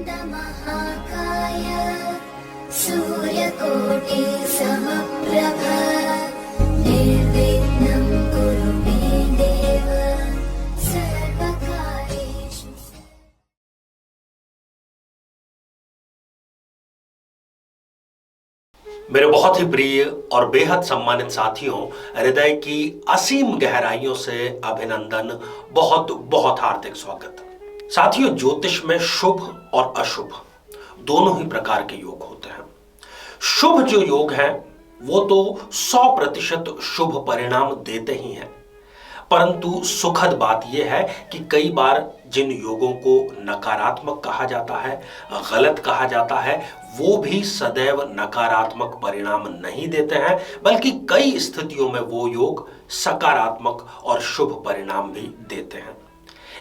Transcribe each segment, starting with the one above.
महाकाय सूर्यकोटि समप्रभ निर्विघ्नं कुरु मे देव सर्वकार्येषु। मेरे बहुत ही प्रिय और बेहद सम्मानित साथियों, हृदय की असीम गहराइयों से अभिनंदन, बहुत बहुत हार्दिक स्वागत। साथियों, ज्योतिष में शुभ और अशुभ दोनों ही प्रकार के योग होते हैं। शुभ जो योग हैं वो तो 100% शुभ परिणाम देते ही हैं, परंतु सुखद बात यह है कि कई बार जिन योगों को नकारात्मक कहा जाता है, गलत कहा जाता है, वो भी सदैव नकारात्मक परिणाम नहीं देते हैं, बल्कि कई स्थितियों में वो योग सकारात्मक और शुभ परिणाम भी देते हैं।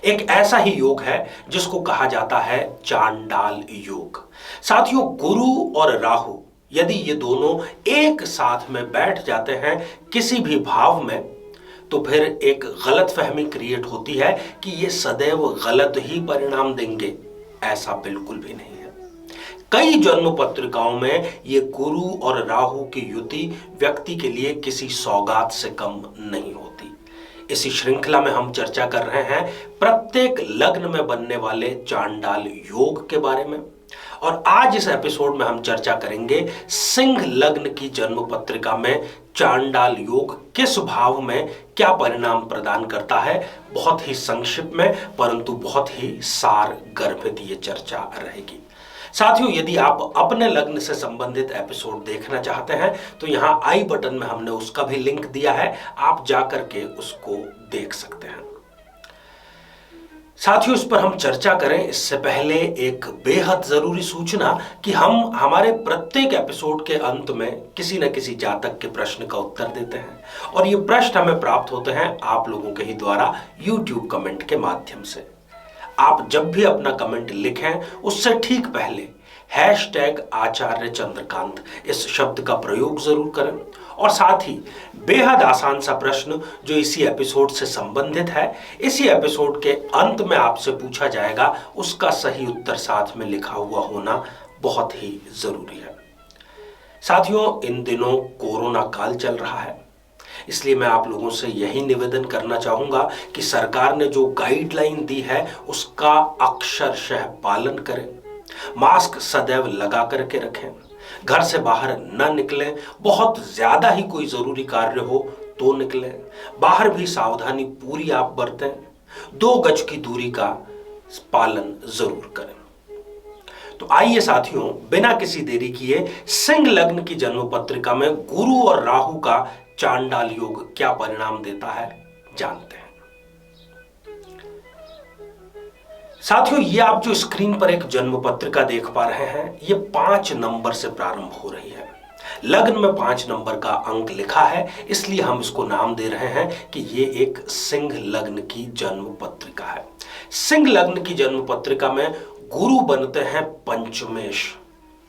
एक ऐसा ही योग है जिसको कहा जाता है चांडाल योग। साथियों, गुरु और राहु यदि ये दोनों एक साथ में बैठ जाते हैं किसी भी भाव में, तो फिर एक गलतफहमी क्रिएट होती है कि ये सदैव गलत ही परिणाम देंगे। ऐसा बिल्कुल भी नहीं है। कई जन्म पत्रिकाओं में ये गुरु और राहु की युति व्यक्ति के लिए किसी सौगात से कम नहीं होती। इसी श्रृंखला में हम चर्चा कर रहे हैं प्रत्येक लग्न में बनने वाले चांडाल योग के बारे में, और आज इस एपिसोड में हम चर्चा करेंगे सिंह लग्न की जन्म पत्रिका में चांडाल योग किस भाव में क्या परिणाम प्रदान करता है। बहुत ही संक्षिप्त में परंतु बहुत ही सार गर्भित ये चर्चा रहेगी। साथियों, यदि आप अपने लग्न से संबंधित एपिसोड देखना चाहते हैं तो यहां आई बटन में हमने उसका भी लिंक दिया है, आप जाकर के उसको देख सकते हैं। साथियों, इस पर हम चर्चा करें इससे पहले एक बेहद जरूरी सूचना कि हम हमारे प्रत्येक एपिसोड के अंत में किसी न किसी जातक के प्रश्न का उत्तर देते हैं, और ये प्रश्न हमें प्राप्त होते हैं आप लोगों के ही द्वारा YouTube कमेंट के माध्यम से। आप जब भी अपना कमेंट लिखें उससे ठीक पहले #आचार्य चंद्रकांत इस शब्द का प्रयोग जरूर करें, और साथ ही बेहद आसान सा प्रश्न जो इसी एपिसोड से संबंधित है, इसी एपिसोड के अंत में आपसे पूछा जाएगा, उसका सही उत्तर साथ में लिखा हुआ होना बहुत ही जरूरी है। साथियों, इन दिनों कोरोना काल चल रहा है, इसलिए मैं आप लोगों से यही निवेदन करना चाहूंगा कि सरकार ने जो गाइडलाइन दी है उसका अक्षरशः पालन करें। मास्क सदैव लगा करके रखें, घर से बाहर न निकलें, बहुत ज्यादा ही कोई जरूरी कार्य हो तो निकलें, बाहर भी सावधानी पूरी आप बरतें, 2 गज की दूरी का पालन जरूर करें। तो आइए साथियों, बिना किसी देरी किए सिंह लग्न की जन्म पत्रिका में गुरु और राहु का चांडाल योग क्या परिणाम देता है जानते हैं। साथियों, ये आप जो स्क्रीन पर एक जन्म पत्रिका देख पा रहे हैं, ये 5 नंबर से प्रारंभ हो रही है। लग्न में 5 नंबर का अंक लिखा है, इसलिए हम इसको नाम दे रहे हैं कि ये एक सिंह लग्न की जन्म पत्रिका है। सिंह लग्न की जन्म पत्रिका में गुरु बनते हैं पंचमेश,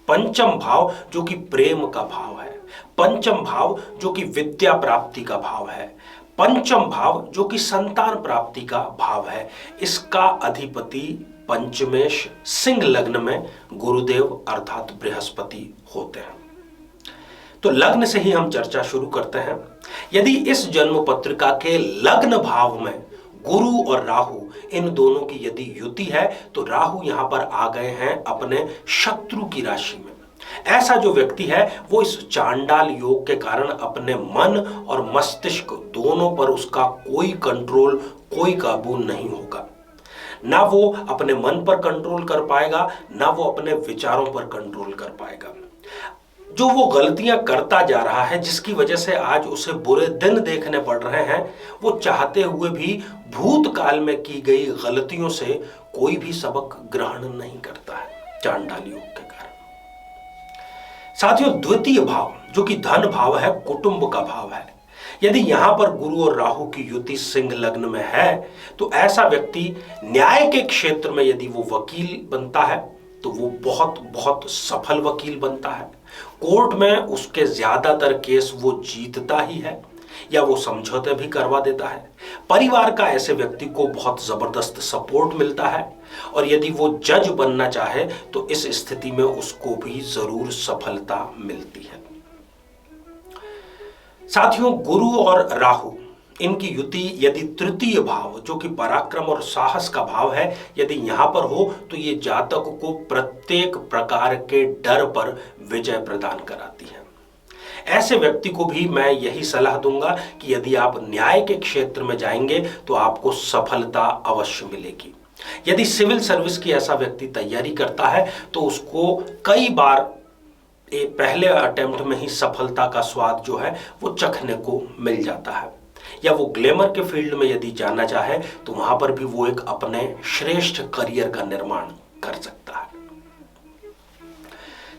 पंचम भाव जो कि प्रेम का भाव है, पंचम भाव जो कि विद्या प्राप्ति का भाव है, पंचम भाव जो कि संतान प्राप्ति का भाव है। इसका अधिपति पंचमेश सिंह लग्न में गुरुदेव अर्थात बृहस्पति होते हैं। तो लग्न से ही हम चर्चा शुरू करते हैं। यदि इस जन्म पत्रिका के लग्न भाव में गुरु और राहु इन दोनों की यदि युति है, तो राहु यहां पर आ गए हैं अपने शत्रु की राशि में। ऐसा जो व्यक्ति है वो इस चांडाल योग के कारण अपने मन और मस्तिष्क दोनों पर उसका कोई कंट्रोल, कोई काबू नहीं होगा। ना वो अपने मन पर कंट्रोल कर पाएगा, ना वो अपने विचारों पर कंट्रोल कर पाएगा। जो वो गलतियां करता जा रहा है, जिसकी वजह से आज उसे बुरे दिन देखने पड़ रहे हैं, वो चाहते हुए भी भूतकाल में की गई गलतियों से कोई भी सबक ग्रहण नहीं करता है चांडाल योग के कारण। साथियों, द्वितीय भाव जो कि धन भाव है, कुटुंब का भाव है, यदि यहां पर गुरु और राहु की युति सिंह लग्न में है, तो ऐसा व्यक्ति न्याय के क्षेत्र में यदि वो वकील बनता है तो वो बहुत बहुत सफल वकील बनता है। कोर्ट में उसके ज्यादातर केस वो जीतता ही है। या वो समझौते भी करवा देता है। परिवार का ऐसे व्यक्ति को बहुत जबरदस्त सपोर्ट मिलता है और यदि वो जज बनना चाहे तो इस स्थिति में उसको भी जरूर सफलता मिलती है। साथियों, गुरु और राहु इनकी युति यदि तृतीय भाव जो कि पराक्रम और साहस का भाव है, यदि यहां पर हो तो ये जातक को प्रत्येक प्रकार के डर पर विजय प्रदान कराती है। ऐसे व्यक्ति को भी मैं यही सलाह दूंगा कि यदि आप न्याय के क्षेत्र में जाएंगे तो आपको सफलता अवश्य मिलेगी। यदि सिविल सर्विस की ऐसा व्यक्ति तैयारी करता है तो उसको कई बार पहले अटेम्प्ट में ही सफलता का स्वाद जो है वो चखने को मिल जाता है। या वो ग्लैमर के फील्ड में यदि जाना चाहे तो वहां पर भी वो एक अपने श्रेष्ठ करियर का निर्माण कर सकता है।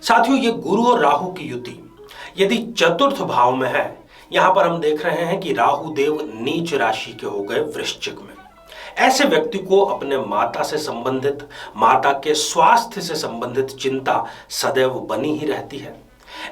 साथियों, ये गुरु और राहु की युति यदि चतुर्थ भाव में है, यहां पर हम देख रहे हैं कि राहु देव नीच राशि के हो गए वृश्चिक में। ऐसे व्यक्ति को अपने माता से संबंधित, माता के स्वास्थ्य से संबंधित चिंता सदैव बनी ही रहती है।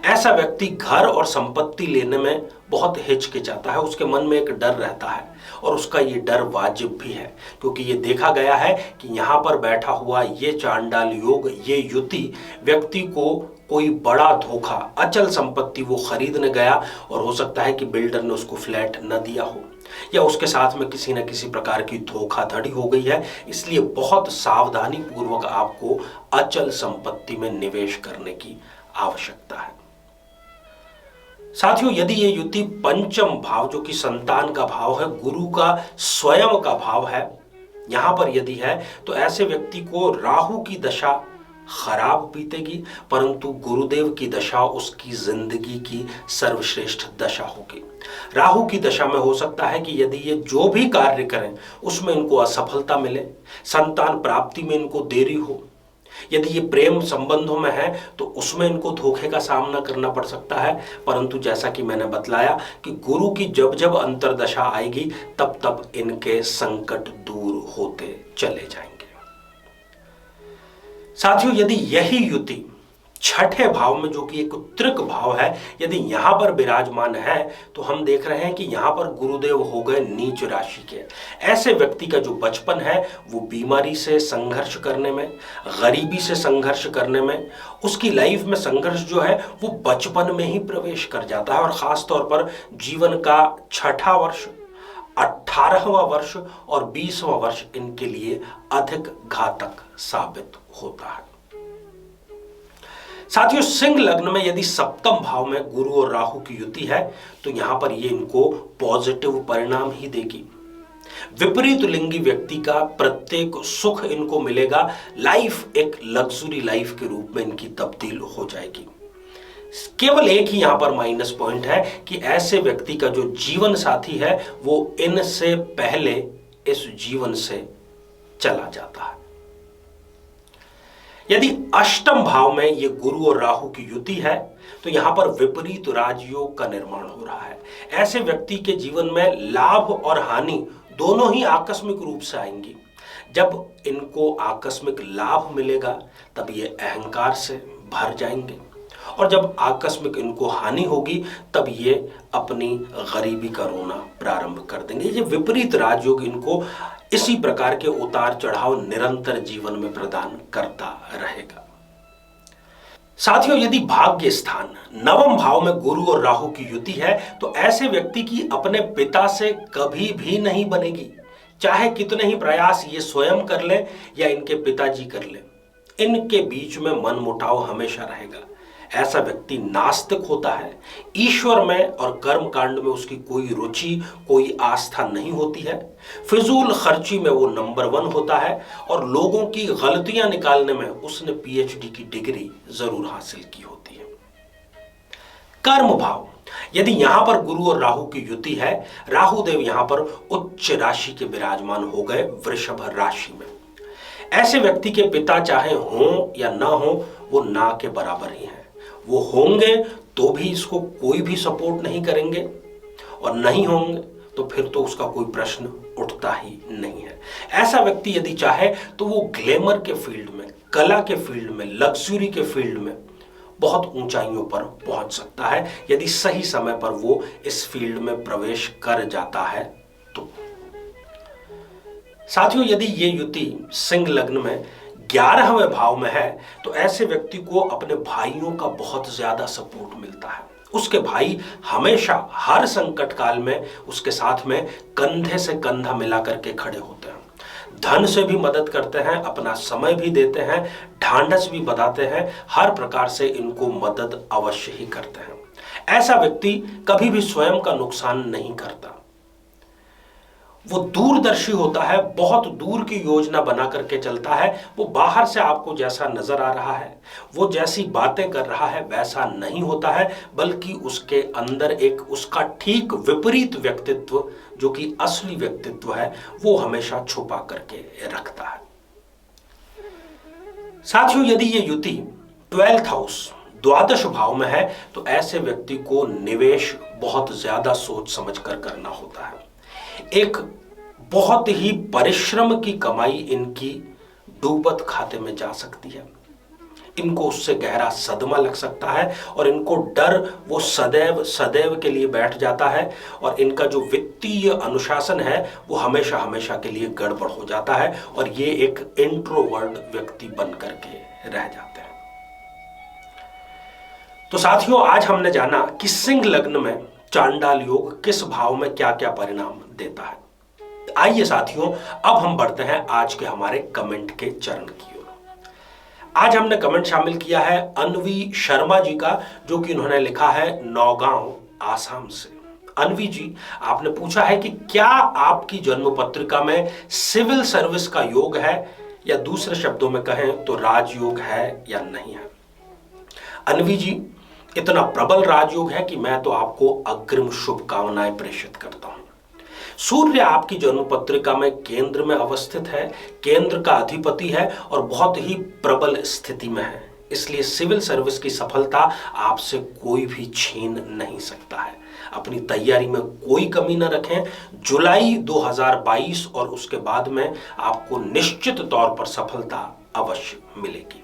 ऐसा व्यक्ति घर और संपत्ति लेने में बहुत हिचकिचाता है, उसके मन में एक डर रहता है और उसका ये डर वाजिब भी है, क्योंकि ये देखा गया है कि यहाँ पर बैठा हुआ ये चांडाल योग, ये युति व्यक्ति को कोई बड़ा धोखा, अचल संपत्ति वो खरीदने गया और हो सकता है कि बिल्डर ने उसको फ्लैट न दिया हो या उसके साथ में किसी न किसी प्रकार की धोखाधड़ी हो गई है। इसलिए बहुत सावधानी पूर्वक आपको अचल संपत्ति में निवेश करने की आवश्यकता है। साथियों, यदि ये युति पंचम भाव जो कि संतान का भाव है, गुरु का स्वयं का भाव है, यहां पर यदि है तो ऐसे व्यक्ति को राहु की दशा खराब बीतेगी, परंतु गुरुदेव की दशा उसकी जिंदगी की सर्वश्रेष्ठ दशा होगी। राहु की दशा में हो सकता है कि यदि ये जो भी कार्य करें उसमें इनको असफलता मिले, संतान प्राप्ति में इनको देरी हो, यदि ये प्रेम संबंधों में है तो उसमें इनको धोखे का सामना करना पड़ सकता है। परंतु जैसा कि मैंने बतलाया कि गुरु की जब जब अंतर्दशा आएगी तब तब इनके संकट दूर होते चले जाएंगे। साथियों, यदि यही युति छठे भाव में जो कि एक उत्तरक भाव है, यदि यहां पर विराजमान है तो हम देख रहे हैं कि यहां पर गुरुदेव हो गए नीच राशि के। ऐसे व्यक्ति का जो बचपन है वो बीमारी से संघर्ष करने में, गरीबी से संघर्ष करने में, उसकी लाइफ में संघर्ष जो है वो बचपन में ही प्रवेश कर जाता है और खास तौर पर जीवन का छठा वर्ष, 18वां वर्ष और 20वां वर्ष इनके लिए अधिक घातक साबित होता है। साथियों, सिंह लग्न में यदि सप्तम भाव में गुरु और राहु की युति है तो यहां पर ये इनको पॉजिटिव परिणाम ही देगी। विपरीत लिंगी व्यक्ति का प्रत्येक सुख इनको मिलेगा, लाइफ एक लग्जरी लाइफ के रूप में इनकी तब्दील हो जाएगी। केवल एक ही यहां पर माइनस पॉइंट है कि ऐसे व्यक्ति का जो जीवन साथी है वो इनसे पहले इस जीवन से चला जाता है। यदि अष्टम भाव में ये गुरु और राहु की युति है तो यहां पर विपरीत राजयोग का निर्माण हो रहा है। ऐसे व्यक्ति के जीवन में लाभ और हानि दोनों ही आकस्मिक रूप से आएंगी। जब इनको आकस्मिक लाभ मिलेगा तब ये अहंकार से भर जाएंगे और जब आकस्मिक इनको हानि होगी तब ये अपनी गरीबी का रोना प्रारंभ कर देंगे। ये विपरीत राजयोग इनको इसी प्रकार के उतार चढ़ाव निरंतर जीवन में प्रदान करता रहेगा। साथियों, यदि भाग्य स्थान नवम भाव में गुरु और राहु की युति है तो ऐसे व्यक्ति की अपने पिता से कभी भी नहीं बनेगी, चाहे कितने ही प्रयास ये स्वयं कर ले या इनके पिताजी कर ले, इनके बीच में मनमुटाव हमेशा रहेगा। ऐसा व्यक्ति नास्तिक होता है, ईश्वर में और कर्म कांड में उसकी कोई रुचि, कोई आस्था नहीं होती है, फिजूल खर्ची में वो नंबर 1 होता है और लोगों की गलतियां निकालने में उसने पीएचडी की डिग्री जरूर हासिल की होती है। कर्म भाव यदि यहां पर गुरु और राहु की युति है, राहु देव यहां पर उच्च राशि के विराजमान हो गए वृषभ राशि में। ऐसे व्यक्ति के पिता चाहे हो या ना हो वो ना के बराबर ही हैं। वो होंगे तो भी इसको कोई भी सपोर्ट नहीं करेंगे और नहीं होंगे तो फिर तो उसका कोई प्रश्न उठता ही नहीं है। ऐसा व्यक्ति यदि चाहे तो वो ग्लैमर के फील्ड में, कला के फील्ड में, लग्जरी के फील्ड में बहुत ऊंचाइयों पर पहुंच सकता है यदि सही समय पर वो इस फील्ड में प्रवेश कर जाता है तो। साथियों, यदि ये युति सिंह लग्न में 11वें भाव में है तो ऐसे व्यक्ति को अपने भाइयों का बहुत ज्यादा सपोर्ट मिलता है। उसके भाई हमेशा हर संकट काल में उसके साथ में कंधे से कंधा मिला करके खड़े होते हैं, धन से भी मदद करते हैं, अपना समय भी देते हैं, ढांढस भी बताते हैं, हर प्रकार से इनको मदद अवश्य ही करते हैं। ऐसा व्यक्ति कभी भी स्वयं का नुकसान नहीं करता। वो दूरदर्शी होता है, बहुत दूर की योजना बना करके चलता है। वो बाहर से आपको जैसा नजर आ रहा है, वो जैसी बातें कर रहा है वैसा नहीं होता है, बल्कि उसके अंदर एक उसका ठीक विपरीत व्यक्तित्व, जो कि असली व्यक्तित्व है, वो हमेशा छुपा करके रखता है। साथियों, यदि ये युति 12th हाउस, द्वादश भाव में है तो ऐसे व्यक्ति को निवेश बहुत ज्यादा सोच समझ कर करना होता है। एक बहुत ही परिश्रम की कमाई इनकी डूबत खाते में जा सकती है। इनको उससे गहरा सदमा लग सकता है और इनको डर वो सदैव सदैव के लिए बैठ जाता है और इनका जो वित्तीय अनुशासन है वो हमेशा हमेशा के लिए गड़बड़ हो जाता है और ये एक इंट्रोवर्ट व्यक्ति बन करके रह जाते हैं। तो साथियों, आज हमने जाना कि सिंह लग्न में चांडाल योग किस भाव में क्या क्या परिणाम देता है। आइए साथियों, अब हम बढ़ते हैं आज के हमारे कमेंट के चरण की ओर। आज हमने कमेंट शामिल किया है अनवी शर्मा जी का, जो कि उन्होंने लिखा है नौगांव आसाम से। अनवी जी, आपने पूछा है कि क्या आपकी जन्म पत्रिका में सिविल सर्विस का योग है, या दूसरे शब्दों में कहें तो राजयोग है या नहीं है। अनवी जी, इतना प्रबल राजयोग है कि मैं तो आपको अग्रिम शुभकामनाएं प्रेषित करता हूं। सूर्य आपकी जन्म पत्रिका में केंद्र में अवस्थित है, केंद्र का अधिपति है और बहुत ही प्रबल स्थिति में है, इसलिए सिविल सर्विस की सफलता आपसे कोई भी छीन नहीं सकता है। अपनी तैयारी में कोई कमी न रखें। जुलाई 2022 और उसके बाद में आपको निश्चित तौर पर सफलता अवश्य मिलेगी।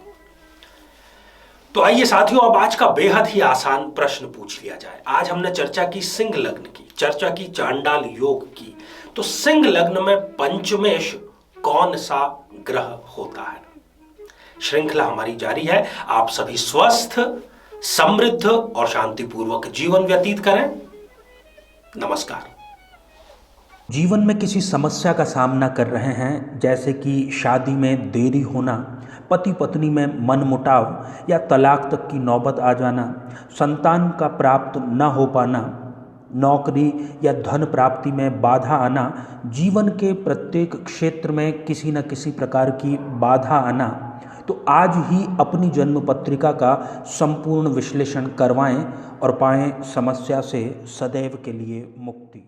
तो आइए साथियों, अब आज का बेहद ही आसान प्रश्न पूछ लिया जाए। आज हमने चर्चा की सिंह लग्न की, चर्चा की चांडाल योग की। तो सिंह लग्न में पंचमेश कौन सा ग्रह होता है? श्रृंखला हमारी जारी है। आप सभी स्वस्थ, समृद्ध और शांतिपूर्वक जीवन व्यतीत करें। नमस्कार। जीवन में किसी समस्या का सामना कर रहे हैं, जैसे कि शादी में देरी होना, पति पत्नी में मनमुटाव या तलाक तक की नौबत आ जाना, संतान का प्राप्त न हो पाना, नौकरी या धन प्राप्ति में बाधा आना, जीवन के प्रत्येक क्षेत्र में किसी न किसी प्रकार की बाधा आना, तो आज ही अपनी जन्म पत्रिका का संपूर्ण विश्लेषण करवाएं और पाएं समस्या से सदैव के लिए मुक्ति।